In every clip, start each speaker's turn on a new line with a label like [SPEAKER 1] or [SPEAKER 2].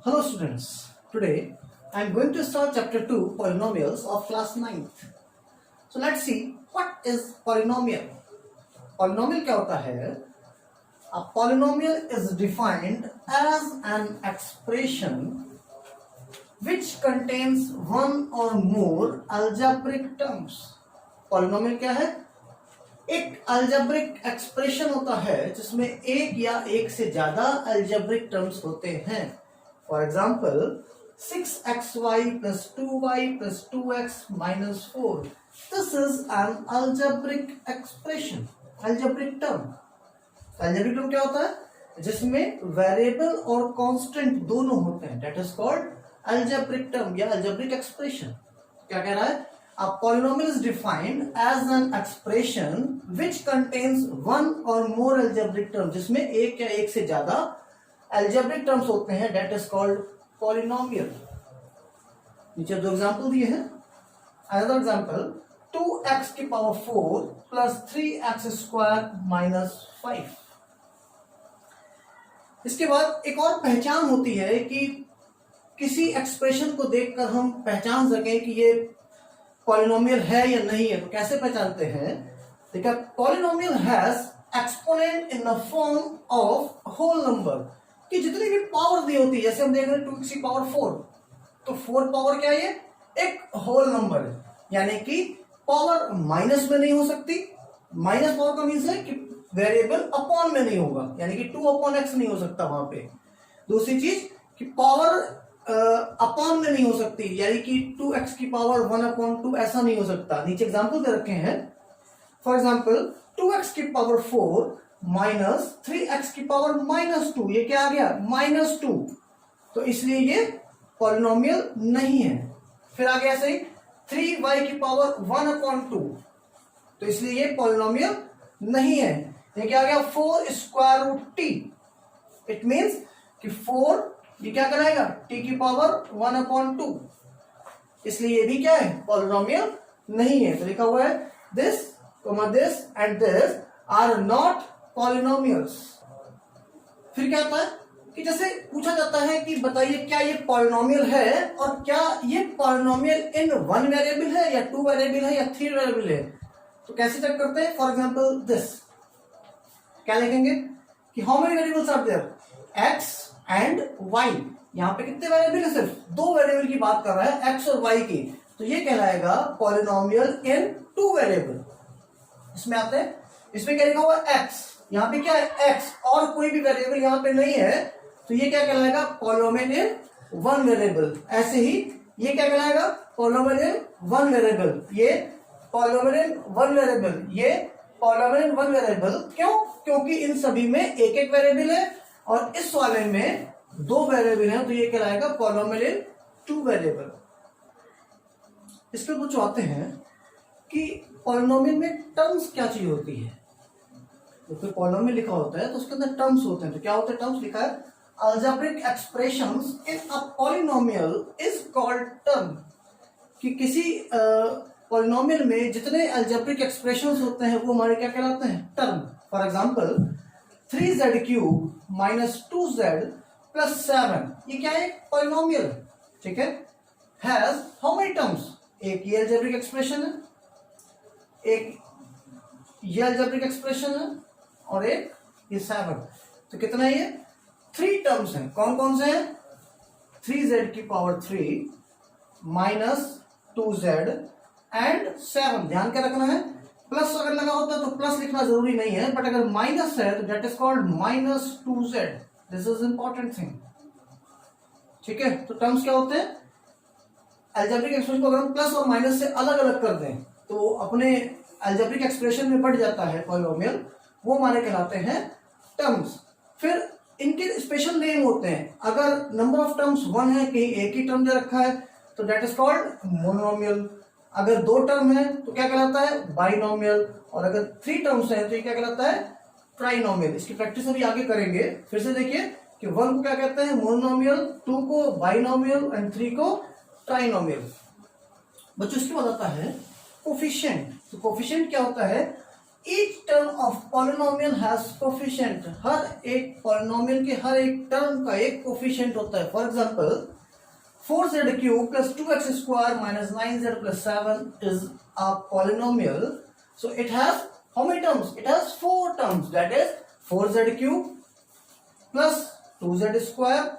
[SPEAKER 1] Hello students, today I am going to start chapter 2 polynomials of class 9th. So let's see what is polynomial. Polynomial क्या होता है? A polynomial is defined as an expression which contains one or more algebraic terms. Polynomial क्या है? एक algebraic expression होता है जिसमें एक या एक से ज्यादा algebraic terms होते हैं. For example, 6xy plus 2y plus 2x minus 4. This is an algebraic expression, algebraic term. Algebraic term क्या होता है? जिसमें वेरिएबल और कांस्टेंट दोनों होते हैं. That is called algebraic term या algebraic expression. क्या कह रहा है? A polynomial is defined as an expression which contains one or more algebraic terms. जिसमें एक या एक से ज्यादा algebraic terms होते हैं. That is called polynomial. नीचे दो एग्जाम्पल दिए हैं. Another example, 2x की power 4 plus 3x square minus 5. इसके बाद एक और पहचान होती है कि किसी एक्सप्रेशन को देखकर हम पहचान सकें कि ये पॉलिनोमियल है या नहीं है. तो कैसे पहचानते हैं? देखिए, polynomial has exponent in the form of whole number. कि जितनी भी पावर दी होती है, जैसे हम देख रहे हैं 2x की पावर 4, तो 4 पावर क्या है? एक होल नंबर है, यानी कि पावर माइनस में नहीं हो सकती. माइनस पावर का मीन्स है कि वेरिएबल अपॉन में नहीं होगा, यानी कि 2/x नहीं हो सकता वहां पे. दूसरी चीज कि पावर अपॉन में नहीं हो सकती, यानी कि 2x की पावर 1/2 ऐसा नहीं हो सकता. नीचे एग्जाम्पल दे रखे हैं. फॉर एग्जाम्पल 2x की पावर 4 माइनस 3x की पावर माइनस 2. ये क्या आ गया? -2. तो इसलिए ये पॉलिनोमियल नहीं है. फिर आ गया ऐसे ही 3y की पावर 1/2. तो इसलिए ये पॉलिनोमियल नहीं है. ये क्या आ गया? 4 square root t. It means कि 4 ये क्या कराएगा? t की पावर 1/2. इसलिए ये भी क्या है? पॉलिनोमियल नहीं है. तो लिखा हुआ है this and this are not polynomials. फिर क्या होता है कि जैसे पूछा जाता है कि बताइए क्या ये पॉलिनोमियल है और क्या ये पॉलिनोमियल इन 1 वेरिएबल है या 2 वेरिएबल है या 3 वेरिएबल है. तो कैसे चेक करते हैं? फॉर एग्जांपल दिस क्या लिखेंगे कि how many variables are there? x and y. यहां पे कितने वेरिएबल है? सिर्फ 2 वेरिएबल की बात कर रहा है, x और y की. तो ये कहलाएगा पॉलिनोमियल इन 2 वेरिएबल. इसमें आते हैं, इसमें क्या लिखा हुआ? x. यहाँ पे क्या है? x और कोई भी वेरिएबल यहाँ पे नहीं है. तो ये क्या कहलाएगा? पॉलिनोमियल इन 1 वेरिएबल. ऐसे ही ये क्या कहलाएगा? पॉलिनोमियल इन 1 वेरिएबल. ये पॉलिनोमियल इन 1 वेरिएबल. ये पॉलिनोमियल इन 1 वेरिएबल. क्यों? क्योंकि इन सभी में एक एक वेरिएबल है और इस वाले में 2 वेरिएबल है. तो ये कहलाएगा पॉलिनोमियल इन 2 वेरिएबल. इस पे कुछ आते हैं कि पॉलिनोमियल में टर्म्स क्या चीज होती है. तो फिर पॉलिनोमियल लिखा होता है तो उसके अंदर टर्म्स होते हैं. तो क्या होते हैं टर्म्स? लिखा है algebraic expressions in a polynomial is called term. कि किसी पॉलिनोमियल में जितने algebraic expressions होते हैं वो हमारे क्या कहलाते हैं? Term. For example 3z³ minus 2z plus 7. ये क्या है? पॉलिनोमियल. ठीक है. Has how many terms? एक ये algebraic expression है, एक ये algebraic expression है और एक ये 7. तो कितना है ये? 3 टर्म्स हैं. कौन कौन से हैं? 3z की पावर 3 माइनस 2z एंड 7. ध्यान क्या रखना है? प्लस अगर लगा होता है तो प्लस लिखना जरूरी नहीं है, बट अगर माइनस है तो that is called -2z. This is important thing. ठीक है. तो टर्म्स क्या होते हैं? अलजेब्रिक एक्सप्रेशन को अगर हम प्लस और माइनस से अलग अलग कर दें तो अपने अलजेब्रिक एक्सप्रेशन में बढ़ जाता है पॉलिनोमियल. वो हमारे कहलाते हैं टर्म्स. फिर इनके स्पेशल नेम होते हैं. अगर नंबर ऑफ टर्म्स 1 है, कहीं एक ही टर्म दे रखा है तो दैट इज कॉल्ड मोनोमियल. अगर 2 टर्म है तो क्या कहलाता है? बाइनोमियल. और अगर 3 टर्म्स है तो ये क्या कहलाता है? ट्राइनोमियल. इसकी प्रैक्टिस अभी आगे करेंगे. फिर से देखिए कि 1 को क्या कहते हैं? मोनोमियल, 2 को बाइनोमियल एंड 3 को ट्राइनोमियल. बच्चों इसके बाद आता है कोफिशिएंट. तो कोफिशिएंट क्या होता है? each term of polynomial has coefficient. हर एक polynomial के हर एक term का एक coefficient होता है. For example, 4z cube plus 2x square minus 9z plus 7 is a polynomial. So it has how many terms? It has 4 terms. That is 4z cube plus 2z square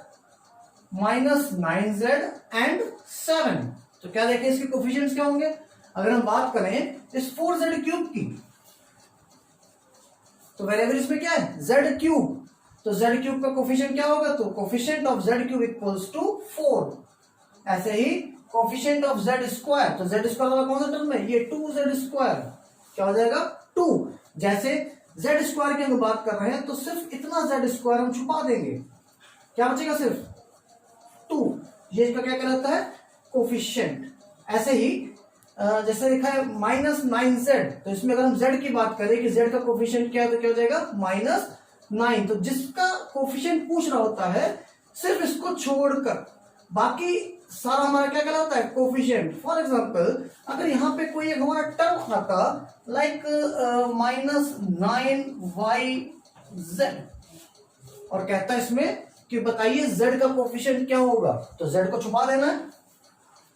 [SPEAKER 1] minus 9z and 7. तो क्या देखें इसके coefficients क्या होंगे? अगर हम बात करें इस 4z क्यूब की, तो वेरिएबल इसमें क्या है? z cube. तो z क्यूब का कोफिशिएंट क्या होगा? तो coefficient of z cube equals to 4. ऐसे ही कोफिशिएंट ऑफ z स्क्वायर, तो z स्क्वायर वाला कौन सा टर्म है? ये 2z स्क्वायर. क्या हो जाएगा? 2. जैसे z स्क्वायर की हम बात कर रहे हैं तो सिर्फ इतना z स्क्वायर हम छुपा देंगे, क्या बचेगा? सिर्फ 2. ये इसका क्या कहलाता है? कोफिशिएंट. ऐसे ही जैसे लिखा है -9z, तो इसमें अगर हम z की बात करें कि z का कोफिशिएंट क्या है तो क्या हो जाएगा? -9. तो जिसका कोफिशिएंट पूछ रहा होता है सिर्फ इसको छोड़कर बाकी सारा हमारा क्या कहलाता है? कोफिशिएंट. फॉर एग्जांपल अगर यहाँ पे कोई एक हमारा टर्म आता लाइक -9yz और कहता है इसमें कि बताइए z का कोफिशिएंट क्या होगा, तो z को छुपा देना है.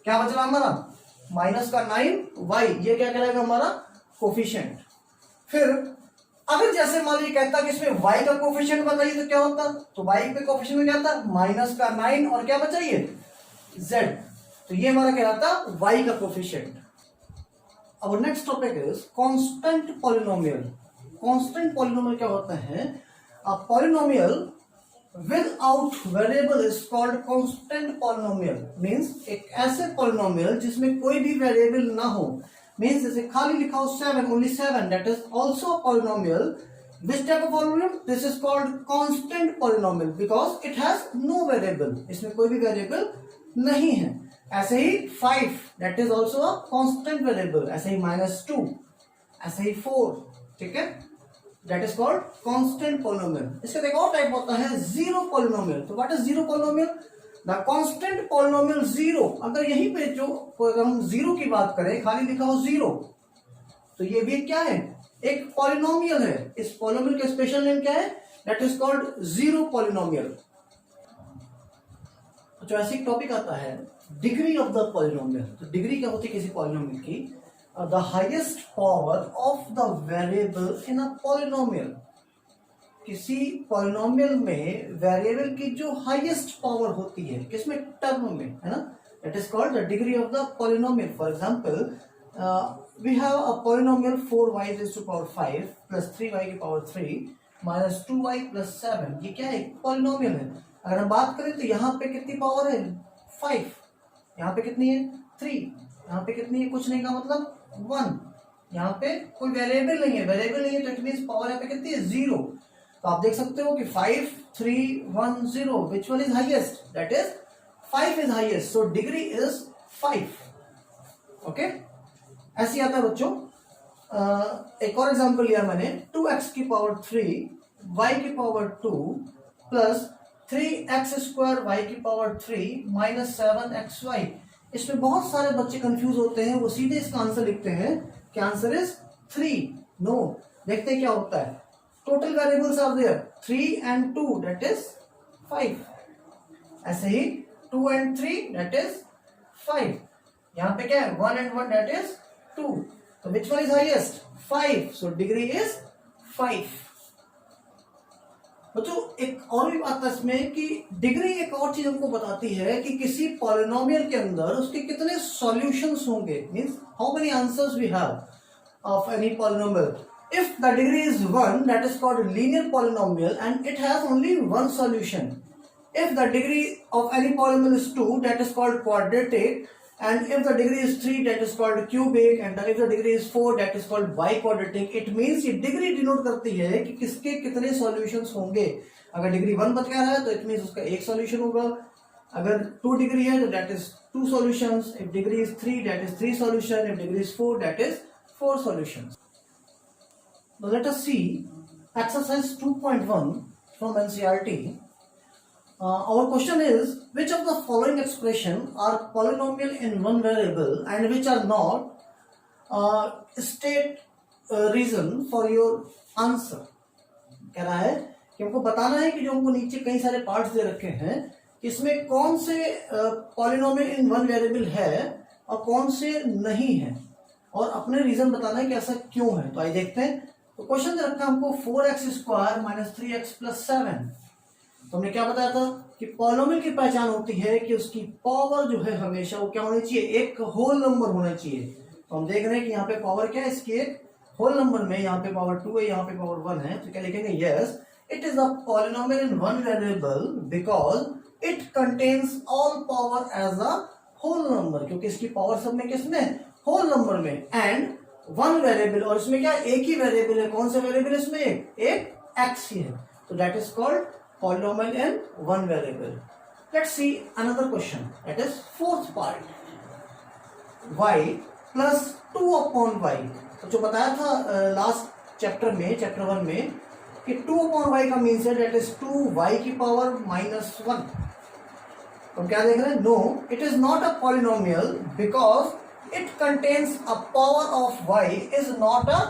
[SPEAKER 1] क्या बचला हमारा? -9y. ये क्या कहलाएगा? हमारा कोफिशिएंट. फिर अगर जैसे मान लीजिए कहता कि इसमें y का कोफिशिएंट बताइए तो क्या होता? तो y पे कोफिशिएंट में क्या था? -9 और क्या बचा? ये z. तो ये हमारा कहलाता y का कोफिशिएंट. अब next topic is constant polynomial. Constant polynomial क्या होता है? A polynomial without variable is called constant polynomial. Means एक ऐसे पॉलिनोमियल जिसमें कोई भी वेरिएबल ना हो. मींस जैसे खाली लिखा हो 7, only 7, that is also a polynomial. Which type of polynomial? This is called constant polynomial because it has no variable. इसमें कोई भी वेरिएबल नहीं है. ऐसे ही 5, that is also a constant variable. ऐसे ही -2, ऐसे ही 4. ठीक है, that is called constant polynomial. इसका एक और टाइप होता है जीरो polynomial. तो what is zero polynomial? The constant polynomial 0. अगर यहीं पे जो अगर हम 0 की बात करें, खाली लिखा हो 0, तो ये भी क्या है? एक पॉलिनोमियल है. इस पॉलिनोमियल का स्पेशल नेम क्या है? That is called zero polynomial. तो ऐसे एक टॉपिक आता है डिग्री ऑफ द पॉलिनोमियल. तो डिग्री क्या होती है किसी पॉलिनोमियल की? The highest power of the variable in a polynomial. किसी पॉलिनोमियल में वेरिएबल की जो हाईएस्ट पावर होती है, किसमें? टर्म में, है ना? That is called the degree of the polynomial. For example we have a polynomial 4y raised to power 5 plus 3y की पावर 3 minus 2y plus 7. ये क्या है? पॉलिनोमियल है. अगर हम बात करें तो यहाँ पे कितनी पावर है? 5. यहाँ पे कितनी है? 3. यहाँ पे कितनी है? कुछ नहीं का मतलब 1. यहाँ पे कोई वेरिएबल नहीं है. वेरिएबल नहीं है तो इट मींस पावर यहाँ पे कितनी है? 0. तो आप देख सकते हो कि 5, 3, 1, 0. Which one is highest? That is 5 is highest. So degree is 5. Okay, ऐसे आता है बच्चों. एक और एग्जांपल लिया मैंने. 2x की पावर 3 y की power 2 plus 3x square y की पावर 3 माइनस 7xy. इसमें बहुत सारे बच्चे कंफ्यूज होते हैं. वो सीधे इसका आंसर लिखते हैं कि आंसर इज 3. नो, देखते हैं क्या होता है. Total variables are there 3 and 2, that is 5. ऐसे ही 2 and 3, that is 5. यहाँ पे क्या है? 1 and 1, that is 2. तो which one is highest? 5. So degree is 5. बच्चों एक और भी बात है इसमें कि डिग्री एक और चीज हमको बताती है कि किसी पॉलिनोमियल के अंदर उसके कितने सॉल्यूशंस होंगे. Means how many answers we have of any polynomial. If the degree is 1, that is called linear polynomial and it has only one solution. If the degree of any polynomial is 2, that is called quadratic, and if the degree is 3, that is called cubic, and if the degree is 4, that is called biquadratic. It means ये degree denote करती है कि किसके कितने solutions होंगे. अगर degree 1 बता रहा है तो it means उसका एक solution होगा. अगर 2 डिग्री है तो that is 2 solutions. If degree is 3, that is 3 solutions. If degree is 4, that is 4 solutions. Now let us see exercise 2.1 from NCERT. Our question is, which of the following expression are polynomial in one variable and which are not? State reason for your answer. कह रहा है कि हमको बताना है कि जो हमको नीचे कई सारे पार्ट्स दे रखे हैं, इसमें कौन से पॉलिनोमियल इन वन वेरिएबल है और कौन से नहीं है, और अपने रीजन बताना है कि ऐसा क्यों है। तो आइए देखते हैं। तो क्वेश्चन दे रखा है हमको 4x² - 3x + 7। तो हमने क्या बताया था कि पॉलिनोमियल की पहचान होती है कि उसकी पावर जो है हमेशा वो क्या होनी चाहिए, एक होल नंबर होना चाहिए। तो हम देख रहे हैं कि यहाँ पे पावर क्या है इसकी, एक होल नंबर में, यहाँ पे पावर 2 है, यहाँ पे पावर 1 है। तो क्या लिखेंगे, yes it is a polynomial in one variable because it contains all power as a whole number, क्योंकि इसकी पावर सब में किसमें, होल नंबर में, एंड वन वेरिएबल, और इसमें क्या एक ही वेरिएबल है। कौन सा वेरिएबल इसमें, एक x ही है। तो that is called polynomial in one variable. Let's see another question. That is fourth part. Y plus 2 upon y. तो जो बताया था लास्ट चैप्टर में, चैप्टर 1 में, कि 2 upon y का मीन्स है that is 2y की पावर -1। तो क्या देख रहे हैं, no it is not a polynomial because it contains a power of y is not a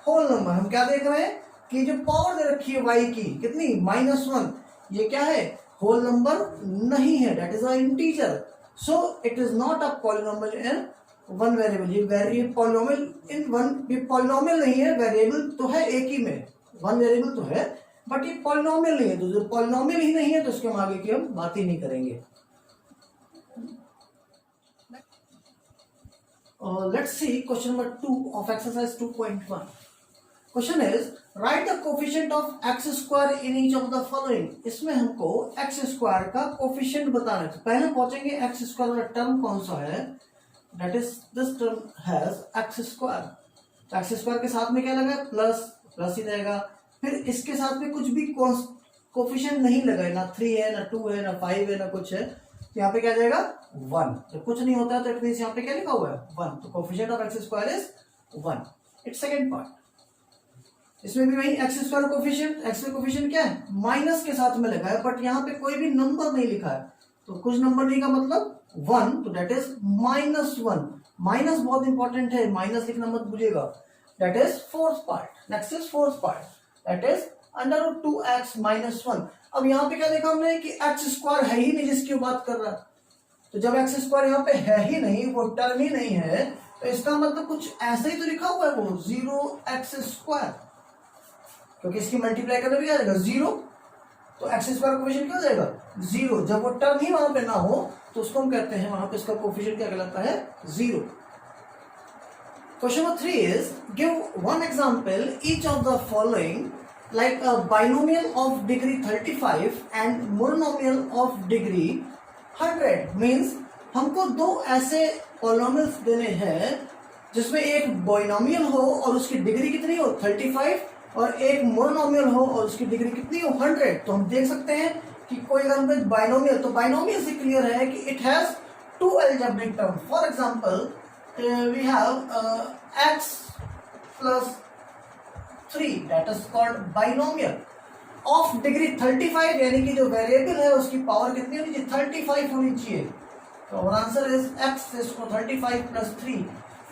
[SPEAKER 1] whole number. हम क्या देख रहे हैं कि जो पावर दे रखी है y की कितनी, -1, ये क्या है, होल नंबर नहीं है, that is a integer. So it is not a polynomial in one variable. ये पॉलिनोमियल इन वन, ये पॉलिनोमियल नहीं है, वेरिएबल तो है एक ही में, वन वेरिएबल तो है, बट ये पॉलिनोमियल नहीं है। तो जो पॉलिनोमियल ही नहीं है तो उसके आगे की हम बात ही नहीं करेंगे। Let's see question number 2 of exercise 2.1। Question is right the coefficient of x² in each of the following. इसमें हमको x² का कोफिशिएंट बताना है। तो पहले पहुंचेंगे x² वाला टर्म कौन सा है, that is this term has x²। तो x² के साथ में क्या लगा है, प्लस ही रहेगा। फिर इसके साथ में कुछ भी कोफिशिएंट नहीं लगा है, ना 3 है, ना 2 है, ना 5 है, ना कुछ है। तो यहाँ पे क्या जाएगा, 1। जब कुछ नहीं होता है तो इट मींस यहाँ पे क्या लिखा हुआ है, 1। तो coefficient of x² is 1। It's second part. इसमें भी वही x² कोफिशिएंट, x कोफिशिएंट क्या है, माइनस के साथ में लगा है, बट यहाँ पे कोई भी नंबर नहीं लिखा है। तो कुछ नंबर नहीं का मतलब 1, तो दैट इज -1। माइनस बहुत इंपॉर्टेंट है, माइनस लिखना मत भूलिएगा। That is fourth part. Next is fourth part, that is √2x - 1। अब यहाँ पे क्या देखा हमने कि x² है ही नहीं जिसकी बात कर रहा है। तो जब x² यहाँ पे है ही नहीं, वो टर्म ही नहीं है, तो इसका मतलब कुछ ऐसा ही तो लिखा हुआ है, वो 0x², क्योंकि इसकी मल्टीप्लाई करने भी आ जाएगा 0। तो x² कोफिशिएंट क्या हो जाएगा, 0। जब वो टर्म ही वहां पे ना हो तो उसको हम कहते हैं, वहां पे इसका कोफिशिएंट क्या कहलाता है, 0। Question number 3 is give one example each of the following like a binomial of degree 35 and monomial of degree 100। Means हमको दो ऐसे पॉलिनोमियल्स देने हैं जिसमें एक बाइनोमियल हो और उसकी डिग्री कितनी हो, 35, और एक मोनोमियल हो और उसकी डिग्री कितनी हो, 100। तो हम देख सकते हैं कि कोई अगर बाइनोमियल, तो बाइनोमियल से क्लियर है कि it has 2 algebraic term. For example we have x + 3, that is called binomial of degree 35, यानी कि जो वेरिएबल है उसकी पावर कितनी होनी चाहिए, 35 होनी चाहिए। तो our answer is x is 35 + 3.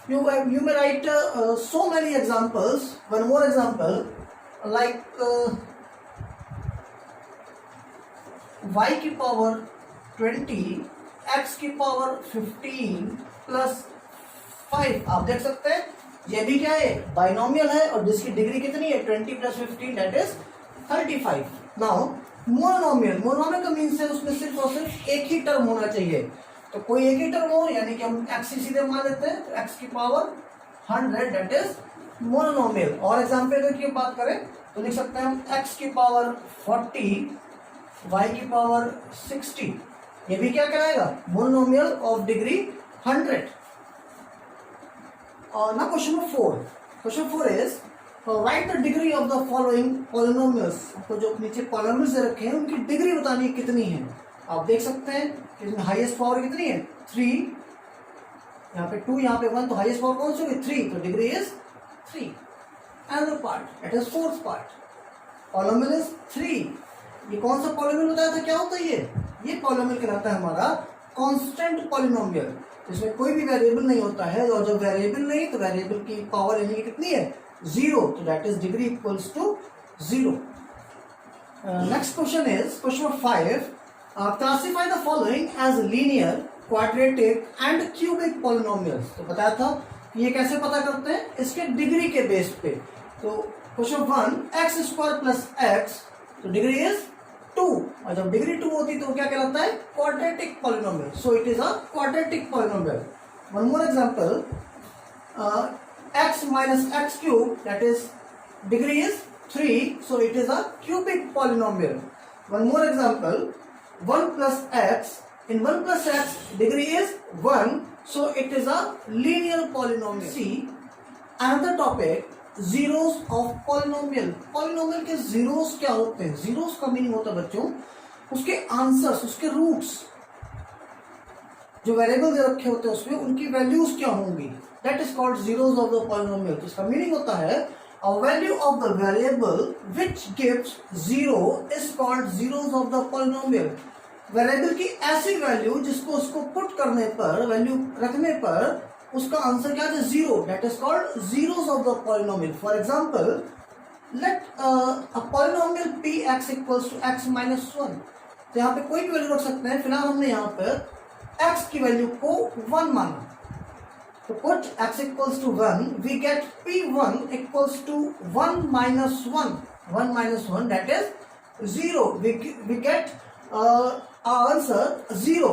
[SPEAKER 1] You may write so many examples. One more example, like y की पावर 20, x की पावर 15 + 5। आप देख सकते हैं ये भी क्या है, बाइनोमियल है, और जिसकी डिग्री कितनी है, 20 + 15, दैट इज 35। नाउ मोनोमियल का मीन्स है उसमें सिर्फ और सिर्फ एक ही टर्म होना चाहिए। तो कोई एक ही टर्म हो, यानी कि हम x सीधे मान लेते हैं, तो x की पावर 100, दैट इज मोनोमियल। और एग्जांपल की बात करें तो लिख सकते हैं हम x की पावर 40, y की पावर 60। ये भी क्या कराएगा, मोनोमियल ऑफ डिग्री 100। और ना question number 4। Question 4 is right the degree of the following polynomials. आपको जो नीचे पॉलिनोमियल्स दे रखे हैं उनकी डिग्री बतानी है कितनी है। आप देख सकते हैं कि इसमें हाईएस्ट पावर कितनी है, 3, यहाँ पे 2, यहाँ पे 1, तो हाईएस्ट पावर कौन सी होगी, 3, तो degree is 3। Another part, that is fourth part, polynomial is 3। ये कौन सा पॉलिनोमियल बताया था, क्या होता है ये पॉलिनोमियल कहलाता है हमारा कांस्टेंट पॉलिनोमियल। इसमें कोई भी वेरिएबल नहीं होता है, और जब वेरिएबल नहीं तो वेरिएबल की पावर यानी कि कितनी है, 0, so that is degree equals to 0. Next question is question number 5. Classify the following as linear, quadratic and cubic polynomials. तो बताया था ये कैसे पता करते हैं, इसके डिग्री के बेस पे. तो question 1, x square plus x, तो डिग्री इज 2, और जब डिग्री 2 होती तो क्या कहलाता है, quadratic polynomial. So it is a quadratic polynomial. One more example, x minus x cube, that is degree is 3, so it is a cubic polynomial. One more example, 1 plus x, in 1 plus x degree is 1, so it is a linear polynomial. See another topic, zeros of polynomial. polynomial के zeros क्या होते हैं? zeros का meaning होता है बच्चों उसके answers, उसके रूट्स, जो वेरिएबल दे रखे होते हैं उसमें उनकी वैल्यूज क्या होंगी, that is called zeros of the polynomial. तो इसका मीनिंग होता है a value of the variable which gives zero is called zeros of the polynomial. Variable की ऐसी वैल्यू जिसको उसको पुट करने पर, वैल्यू रखने पर उसका आंसर क्या है, zero, that is called zeros of the polynomial. For example, let a polynomial P X equals to X minus 1. तो यहाँ पे कोई भी वैल्यू रख सकते हैं. फिलहाल हमने यहाँ पर x की वैल्यू को 1 माना, तो put x equals to 1, we get p1 equals to 1 minus 1, 1 minus 1, that is 0. We get answer 0.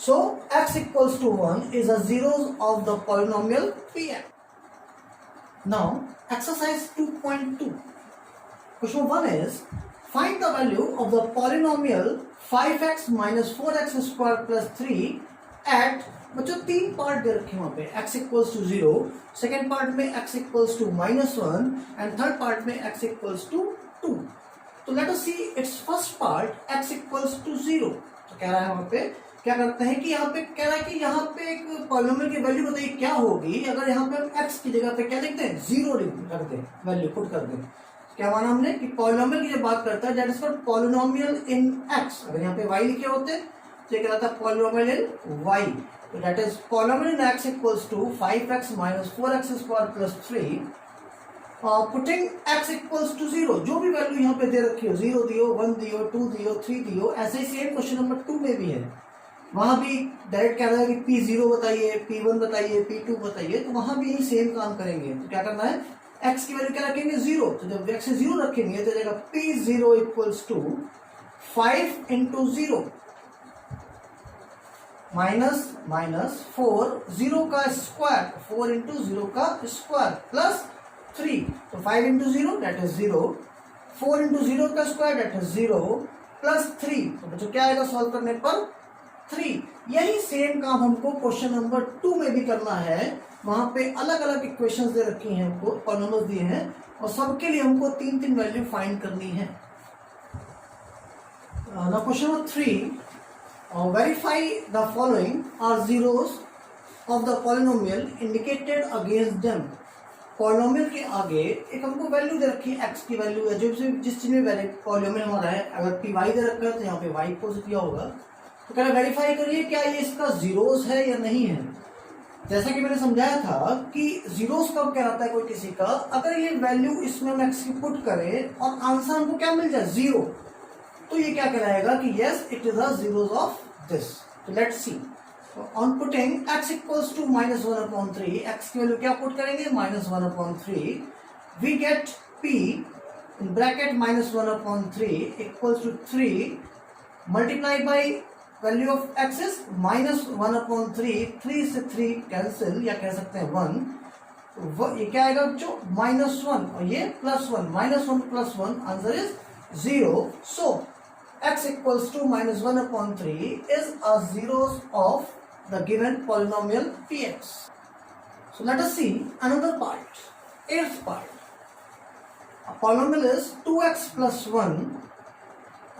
[SPEAKER 1] So x equals to 1 is a zeros of the polynomial px. Now exercise 2.2. question 1 is find the value of the polynomial 5x minus 4x square plus 3 at, बच्चों 3 part दे रखे वहां पे, x equals to 0, second part में x equals to -1 and third part में x equals to 2. तो let us see its first part x equals to 0. तो कह रहा है वहां पे, क्या करते हैं कि यहाँ पे कह रहा है कि यहाँ पे एक पॉलिनोमियल की वैल्यू बताइए क्या होगी अगर यहाँ पे हम x की जगह पे क्या लिखते हैं, 0 कर दें, वैल्यू पुट कर दें. क्या माना हमने कि पॉलिनोमियल की जब बात करता है that is called polynomial in x. अगर यहाँ पे y लिखे होते तो ये कहलाता है पॉलिनोमियल इन y. तो that is polynomial in x equals to 5x minus 4x square plus 3. Putting x equals to 0, जो भी वैल्यू यहाँ पे दे रखी हो, 0 दियो, 1 दियो, 2 दियो, 3 दियो, ऐसे ही सेम क्वेश्चन नंबर 2 में भी है. वहां भी डायरेक्ट कह रहा है कि P0 बताइए, P1 बताइए, P2 बताइए, तो वहां भी यही सेम काम करेंगे. तो क्या करना है, x की वैल्यू क्या रखेंगे, 0. तो जब x से 0 रखेंगे तो जाएगा P0 equals to 5 into 0 minus 4, 0 का स्क्वायर, 4 इंटू 0 का स्क्वायर प्लस 3. तो 5 इंटू 0 दैट इज 0, 4 इंटू 0 का स्क्वायर दैट इज 0 प्लस 3. तो बच्चों क्या आएगा सॉल्व करने पर, 3. यही सेम काम हमको क्वेश्चन नंबर 2 में भी करना है. वहां पे अलग अलग इक्वेशंस दे रखी हैं, हमको पॉलिनोमियल्स दिए हैं और सबके लिए हमको 3 वैल्यू फाइंड करनी है. Now question number 3, verify the following are zeros of the polynomial indicated against them. Polynomial के आगे एक हमको वैल्यू दे रखी है, x की वैल्यू है, जो जिस चीज में पॉलिनोमियल हमारा है, अगर py दे रखा है तो यहाँ पे y इक्वल्स दिया होगा. तो कहना वेरीफाई करिए क्या ये इसका जीरोस है या नहीं है. जैसा कि मैंने समझाया था कि जीरोस कब कहलाता है कोई किसी का, अगर ये वैल्यू इसमें हम x की पुट करें और आंसर हमको क्या मिल जाए, 0, तो ये क्या कहलाएगा कि yes it is a zeros of this. तो let's see, on putting x equals to -1/3, x की वैल्यू क्या पुट करेंगे, -1/3, we get p in bracket -1/3 equals to 3 multiply by value of x is -1/3, 3 से 3 कैंसिल, या कह सकते हैं 1. ये क्या आएगा जो -1 और ये +1, -1 + 1 answer is 0. So x equals to -1/3 is a zeros of the given polynomial px. So let us see another part, 8th part. A polynomial is 2x plus 1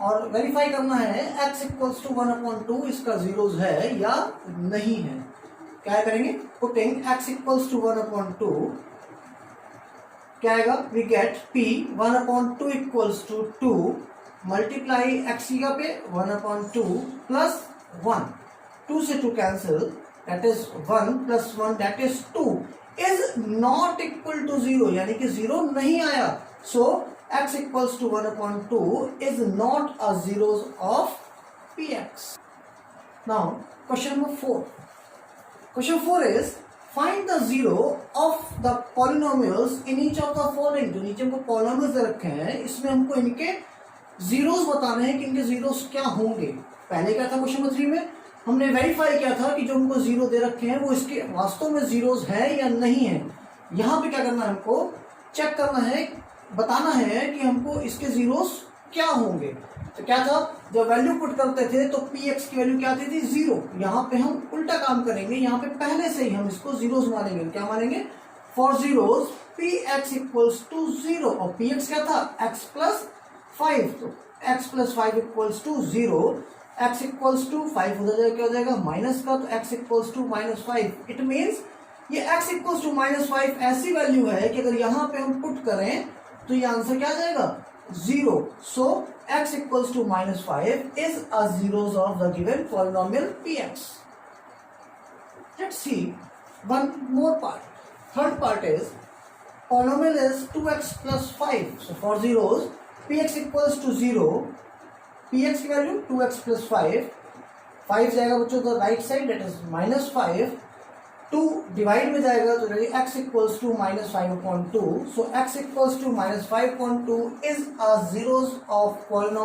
[SPEAKER 1] और वेरीफाई करना है x equals to 1/2 इसका zeros है या नहीं है. क्या करेंगे, पुटिंग x equals to 1/2, क्या आएगा, we get p 1/2 equals to 2 multiply x की जगह पे 1/2 प्लस 1, 2 से 2 cancel, that is 1 plus 1 that is 2. Is not equal to 0, यानी कि 0 नहीं आया. So x equals to 1/2 is not a zeros of px. Now question number 4. Question 4 is find the zero of the polynomials in each of the following. जो नीचे हमको polynomials दे रखे हैं, इसमें हमको इनके zeros बताने हैं कि इनके zeros क्या होंगे. पहले क्या था क्वेश्चन नंबर 3 में हमने वेरीफाई किया था कि जो हमको जीरो दे रखे हैं वो इसके वास्तव में जीरोस है या नहीं है. यहाँ पे क्या करना है, हमको चेक करना है, बताना है कि हमको इसके जीरोस क्या होंगे. तो क्या था, जब वैल्यू पुट करते थे तो px की वैल्यू क्या आती थी, 0. यहाँ पे हम उल्टा काम करेंगे, यहाँ पे पहले से ही हम इसको जीरोस मानेंगे. क्या मानेंगे, for zeros px equals to 0 और px क्या था, x प्लस 5. तो x plus 5 equals to 0, x equals to 5 हो जाएगा, क्या हो जाएगा माइनस का, तो x equals to -5. It means ये x इक्वल्स टू -5 ऐसी वैल्यू है कि अगर यहाँ पे हम पुट करें तो ये आंसर क्या आ जाएगा, 0. So x equals to -5 is a zeros of the given polynomial px. Let's see one more part. Third part is polynomial is 2x plus 5. So for zeros px equals to 0. px की value 2x plus 5. 5 जाएगा बच्चों तो right side, that is -5. 2 divide में जाएगा तो x equals to -5/2. So x equals to -5/2 is a zeros of polynomial